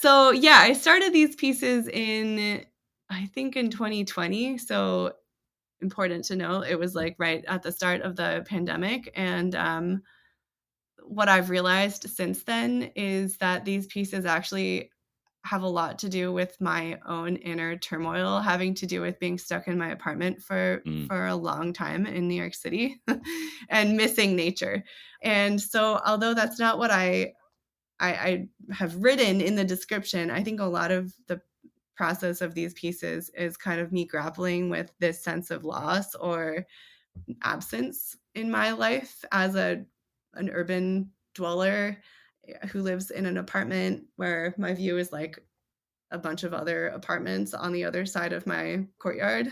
So yeah, I started these pieces I think in 2020. So important to know, it was like right at the start of the pandemic. And what I've realized since then is that these pieces actually have a lot to do with my own inner turmoil, having to do with being stuck in my apartment for a long time in New York City and missing nature. And so although that's not what I have written in the description, I think a lot of the process of these pieces is kind of me grappling with this sense of loss or absence in my life as an urban dweller who lives in an apartment where my view is like a bunch of other apartments on the other side of my courtyard.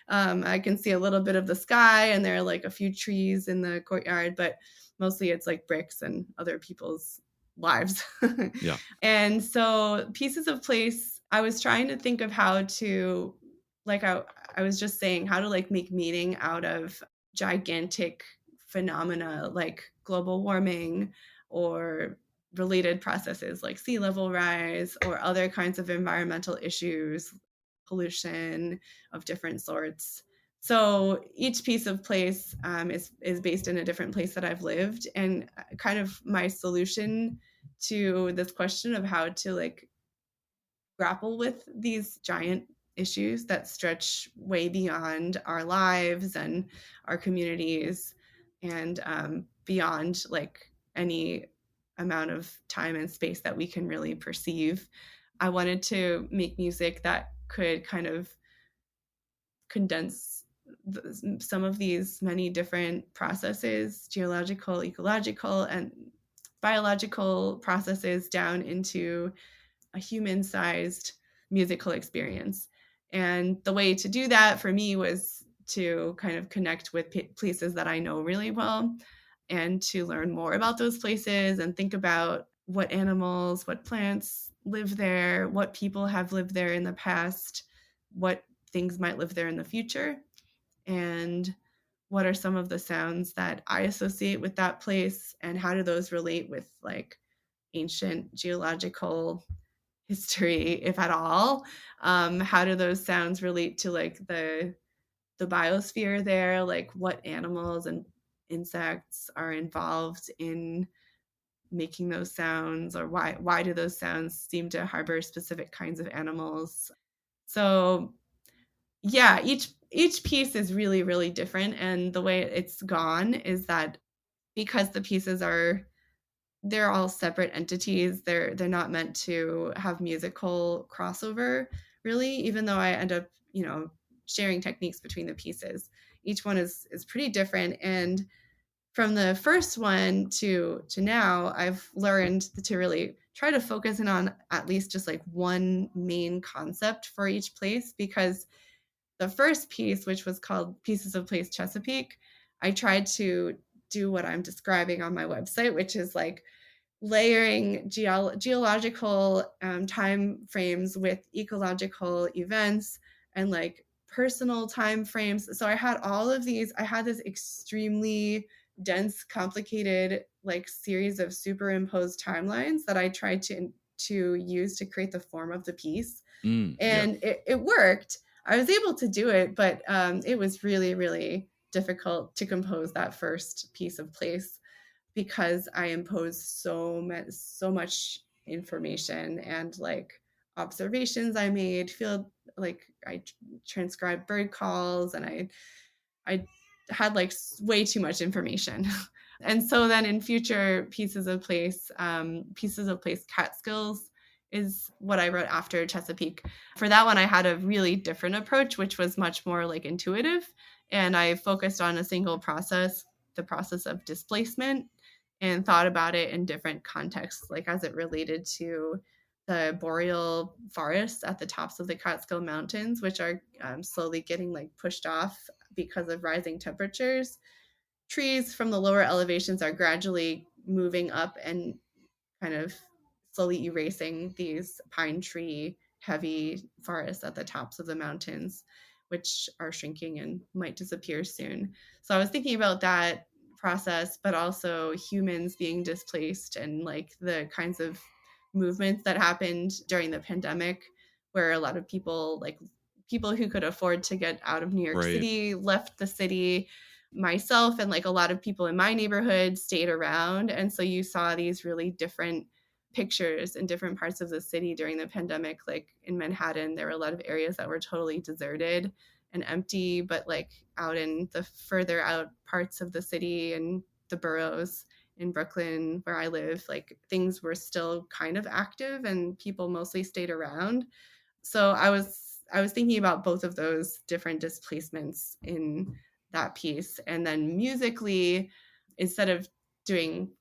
I can see a little bit of the sky, and there are like a few trees in the courtyard, but mostly it's like bricks and other people's lives. Yeah. And so pieces of place, I was trying to think of how to, like I was just saying, how to like make meaning out of gigantic phenomena like global warming or related processes like sea level rise or other kinds of environmental issues, pollution of different sorts. So each piece of place is based in a different place that I've lived, and kind of my solution to this question of how to like grapple with these giant issues that stretch way beyond our lives and our communities and beyond like any amount of time and space that we can really perceive. I wanted to make music that could kind of condense some of these many different processes, geological, ecological, and biological processes down into a human-sized musical experience. And the way to do that for me was to kind of connect with places that I know really well and to learn more about those places and think about what animals, what plants live there, what people have lived there in the past, what things might live there in the future, and what are some of the sounds that I associate with that place, and how do those relate with like ancient geological history, if at all. How do those sounds relate to like the biosphere there? Like what animals and insects are involved in making those sounds, or why do those sounds seem to harbor specific kinds of animals? So yeah, each piece is really really different, and the way it's gone is that because the pieces they're all separate entities. They're not meant to have musical crossover, really, even though I end up, sharing techniques between the pieces. Each one is pretty different. And from the first one to now, I've learned to really try to focus in on at least just like one main concept for each place, because the first piece, which was called Pieces of Place Chesapeake, I tried to do what I'm describing on my website, which is like layering geological time frames with ecological events and like personal time frames. So I had all of these. I had this extremely dense, complicated like series of superimposed timelines that I tried to use to create the form of the piece, Yeah. and it worked. I was able to do it, but it was really really difficult to compose that first piece of place because I imposed so much information and like observations I made, field like I transcribed bird calls, and I had like way too much information. And so then in future pieces of place Catskills is what I wrote after Chesapeake. For that one, I had a really different approach, which was much more like intuitive. And I focused on a single process, the process of displacement, and thought about it in different contexts, like as it related to the boreal forests at the tops of the Catskill Mountains, which are slowly getting like pushed off because of rising temperatures. Trees from the lower elevations are gradually moving up and kind of slowly erasing these pine tree heavy forests at the tops of the mountains, which are shrinking and might disappear soon. So I was thinking about that process, but also humans being displaced and like the kinds of movements that happened during the pandemic, where a lot of people, like people who could afford to get out of New York Right. City, left the city. Myself and like a lot of people in my neighborhood stayed around. And so you saw these really different pictures in different parts of the city during the pandemic. Like in Manhattan, there were a lot of areas that were totally deserted and empty, but like out in the further out parts of the city and the boroughs in Brooklyn where I live, like things were still kind of active and people mostly stayed around. So I was thinking about both of those different displacements in that piece. And then musically, instead of doing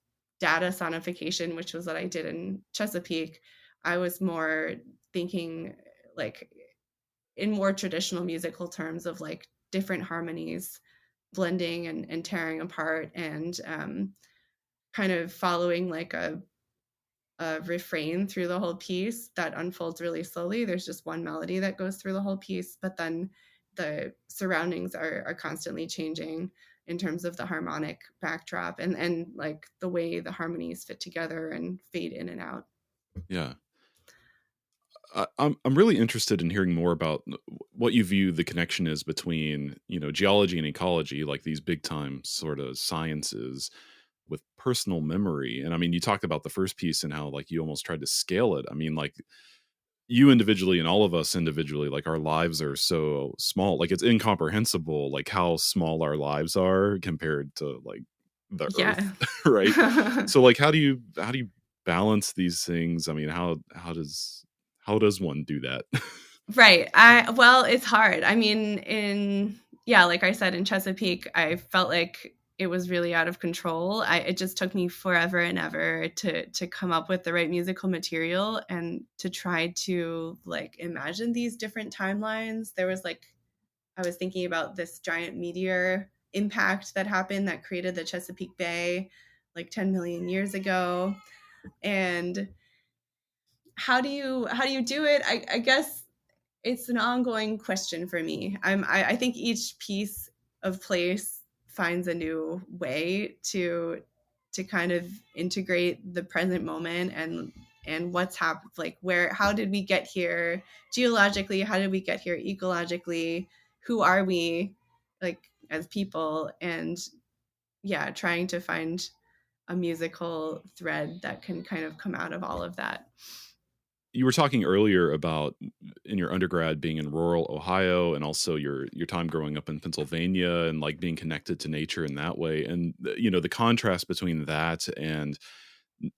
data sonification, which was what I did in Chesapeake, I was more thinking like in more traditional musical terms of like different harmonies blending and tearing apart and kind of following like a refrain through the whole piece that unfolds really slowly. There's just one melody that goes through the whole piece, but then the surroundings are constantly changing in terms of the harmonic backdrop and like the way the harmonies fit together and fade in and out. Yeah. I'm really interested in hearing more about what you view the connection is between, geology and ecology, like these big time sort of sciences, with personal memory. And I mean, you talked about the first piece and how like you almost tried to scale it. I mean, like you individually and all of us individually, like our lives are so small, like it's incomprehensible, like how small our lives are compared to like the Yeah. earth, right? So like how do you balance these things? I mean, how does one do that? Right. Well, it's hard. I mean, yeah, like I said in Chesapeake, I felt like it was really out of control. It just took me forever and ever to come up with the right musical material and to try to like imagine these different timelines. There was like I was thinking about this giant meteor impact that happened that created the Chesapeake Bay like 10 million years ago. And how do you do it? I guess it's an ongoing question for me. I think each piece of place finds a new way to kind of integrate the present moment and what's happened, like where how did we get here geologically, how did we get here ecologically, who are we like as people, and yeah, trying to find a musical thread that can kind of come out of all of that. You were talking earlier about in your undergrad being in rural Ohio and also your time growing up in Pennsylvania and like being connected to nature in that way. And the contrast between that and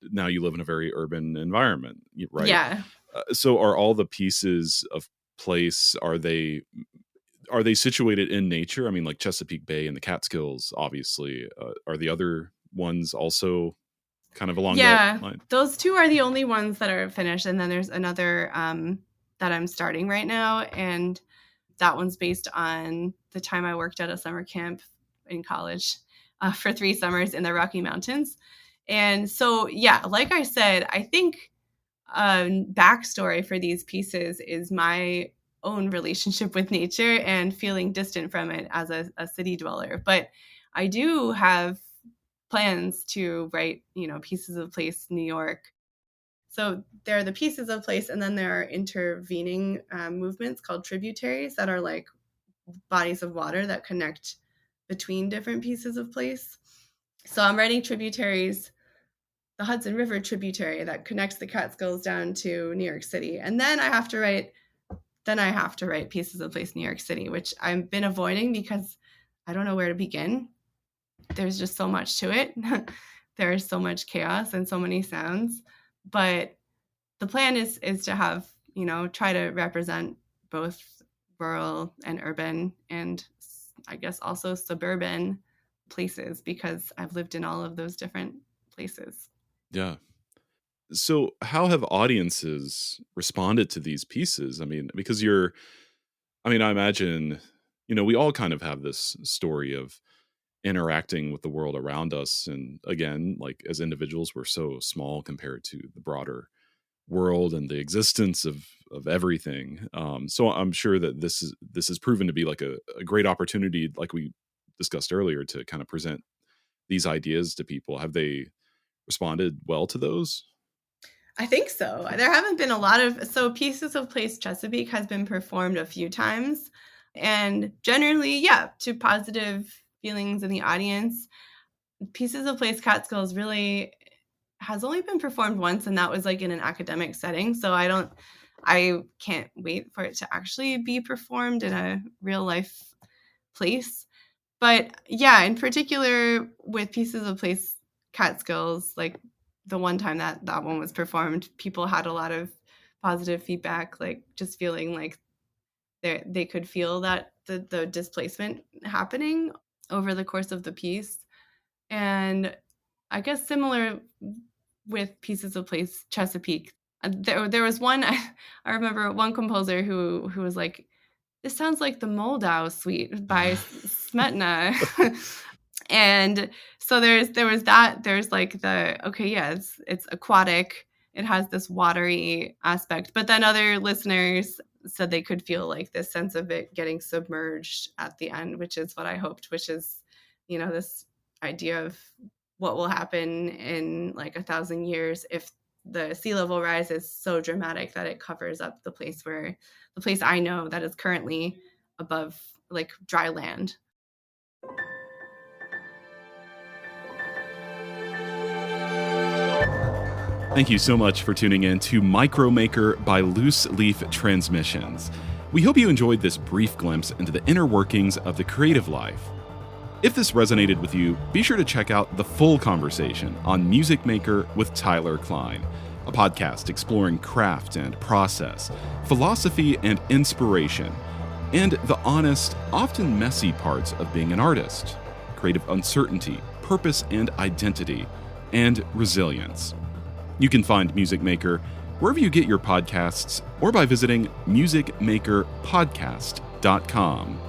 now you live in a very urban environment, right? Yeah. So are all the pieces of place, are they situated in nature? I mean, like Chesapeake Bay and the Catskills, obviously. Are the other ones also kind of along that Yeah, line? those 2 are the only ones that are finished, and then there's another, that I'm starting right now, and that one's based on the time I worked at a summer camp in college, for 3 summers in the Rocky Mountains. And so, yeah, like I said, I think backstory for these pieces is my own relationship with nature and feeling distant from it as a city dweller. But I do have plans to write, pieces of place New York. So there are the pieces of place, and then there are intervening movements called tributaries that are like bodies of water that connect between different pieces of place. So I'm writing tributaries, the Hudson River tributary that connects the Catskills down to New York City. And then I have to write pieces of place New York City, which I've been avoiding because I don't know where to begin. There's just so much to it. There is so much chaos and so many sounds. But the plan is to have, try to represent both rural and urban and I guess also suburban places because I've lived in all of those different places. Yeah. So, how have audiences responded to these pieces? I mean, because I imagine, we all kind of have this story of interacting with the world around us. And again, like as individuals, we're so small compared to the broader world and the existence of everything. So I'm sure that this is proven to be like a great opportunity, like we discussed earlier, to kind of present these ideas to people. Have they responded well to those? I think so. There haven't been a lot of, so Pieces of Place Chesapeake has been performed a few times, and generally, yeah, to positive feelings in the audience. Pieces of Place Catskills really has only been performed once, and that was like in an academic setting. So I can't wait for it to actually be performed in a real life place. But yeah, in particular with Pieces of Place Catskills, like the one time that one was performed, people had a lot of positive feedback, like just feeling like they could feel that the displacement happening over the course of the piece. And I guess similar with Pieces of Place Chesapeake. There was one I remember one composer who was like, "This sounds like the Moldau Suite by Smetana." And so there was that. There's like okay, yeah, it's aquatic. It has this watery aspect, but then other listeners said they could feel like this sense of it getting submerged at the end, which is what I hoped, which is, this idea of what will happen in like 1,000 years if the sea level rise is so dramatic that it covers up the place I know that is currently above like dry land. Thank you so much for tuning in to Micromaker by Loose Leaf Transmissions. We hope you enjoyed this brief glimpse into the inner workings of the creative life. If this resonated with you, be sure to check out the full conversation on Music Maker with Tyler Kline, a podcast exploring craft and process, philosophy and inspiration, and the honest, often messy parts of being an artist, creative uncertainty, purpose and identity, and resilience. You can find Music Maker wherever you get your podcasts or by visiting musicmakerpodcast.com.